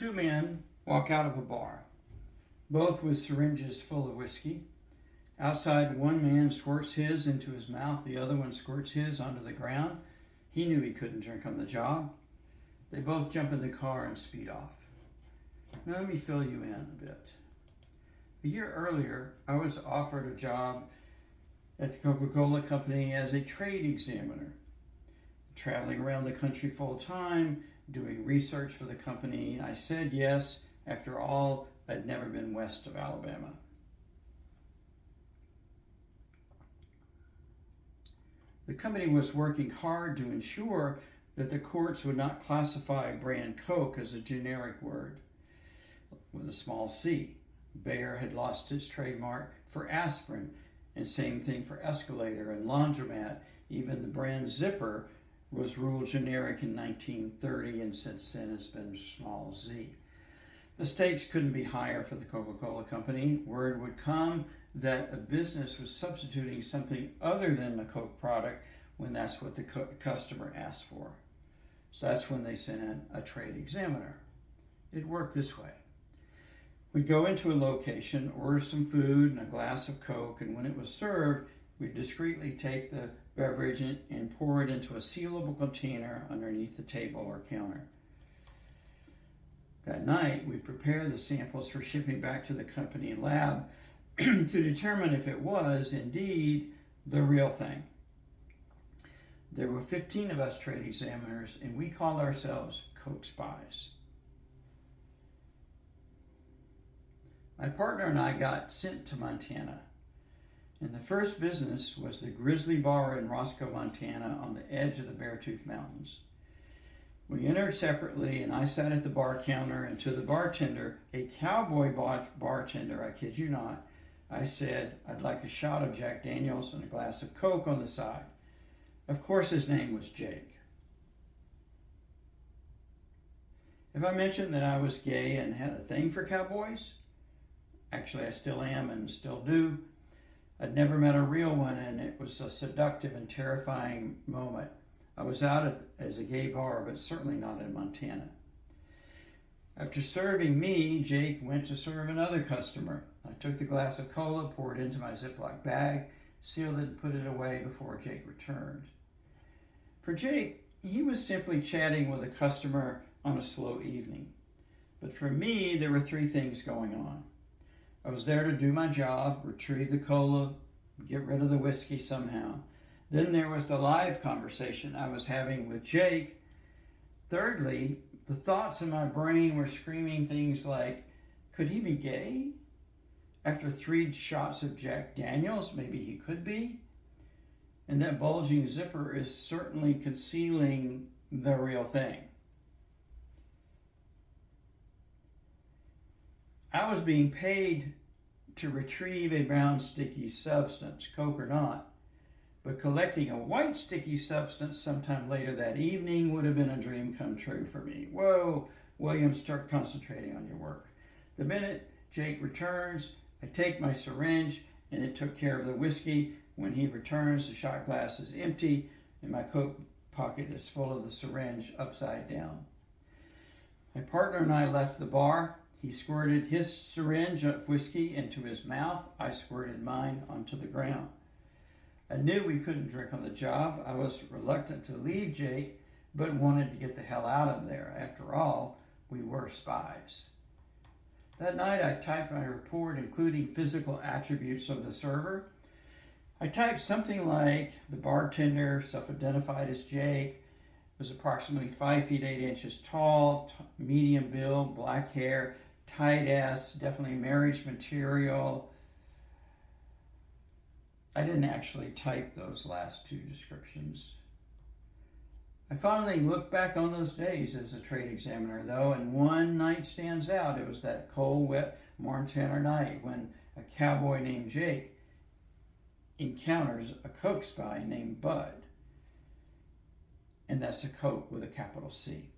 Two men walk out of a bar, both with syringes full of whiskey. Outside, one man squirts his into his mouth, the other one squirts his onto the ground. He knew he couldn't drink on the job. They both jump in the car and speed off. Now let me fill you in a bit. A year earlier, I was offered a job at the Coca-Cola Company as a trade examiner, traveling around the country full time, doing research for the company. I said yes. After all, I'd never been west of Alabama. The company was working hard to ensure that the courts would not classify brand Coke as a generic word with a small c. Bayer had lost its trademark for aspirin, and same thing for Escalator and Laundromat. Even the brand Zipper was ruled generic in 1930, and since then it's been small z. The stakes couldn't be higher for the Coca-Cola Company. Word would come that a business was substituting something other than the Coke product when that's what the customer asked for. So that's when they sent in a trade examiner. It worked this way. We'd go into a location, order some food and a glass of Coke, and when it was served, we'd discreetly take the beverage and pour it into a sealable container underneath the table or counter. That night, we'd prepare the samples for shipping back to the company lab to determine if it was indeed the real thing. There were 15 of us trade examiners, and we called ourselves Coke Spies. My partner and I got sent to Montana, and the first business was the Grizzly Bar in Roscoe, Montana, on the edge of the Beartooth Mountains. We entered separately, and I sat at the bar counter, and to the bartender, a cowboy bartender, I kid you not, I said, "I'd like a shot of Jack Daniels and a glass of Coke on the side." Of course, his name was Jake. Have I mentioned that I was gay and had a thing for cowboys? Actually, I still am and still do. I'd never met a real one, and it was a seductive and terrifying moment. I was out as a gay bar, but certainly not in Montana. After serving me, Jake went to serve another customer. I took the glass of cola, poured it into my Ziploc bag, sealed it, and put it away before Jake returned. For Jake, he was simply chatting with a customer on a slow evening. But for me, there were three things going on. I was there to do my job, retrieve the cola, get rid of the whiskey somehow. Then there was the live conversation I was having with Jake. Thirdly, the thoughts in my brain were screaming things like, could he be gay? After 3 shots of Jack Daniels, maybe he could be. And that bulging zipper is certainly concealing the real thing. I was being paid to retrieve a brown sticky substance, Coke or not, but collecting a white sticky substance sometime later that evening would have been a dream come true for me. Whoa, William, start concentrating on your work. The minute Jake returns, I take my syringe, and it took care of the whiskey. When he returns, the shot glass is empty, and my coat pocket is full of the syringe upside down. My partner and I left the bar. He squirted his syringe of whiskey into his mouth. I squirted mine onto the ground. I knew we couldn't drink on the job. I was reluctant to leave Jake, but wanted to get the hell out of there. After all, we were spies. That night, I typed my report, including physical attributes of the server. I typed something like the bartender, self-identified as Jake, was approximately 5 feet 8 inches tall, medium build, black hair, tight ass, definitely marriage material. I didn't actually type those last 2 descriptions. I finally looked back on those days as a trade examiner, though, and one night stands out. It was that cold, wet Montana night when a cowboy named Jake encounters a Coke spy named Bud. And that's a Coke with a capital C.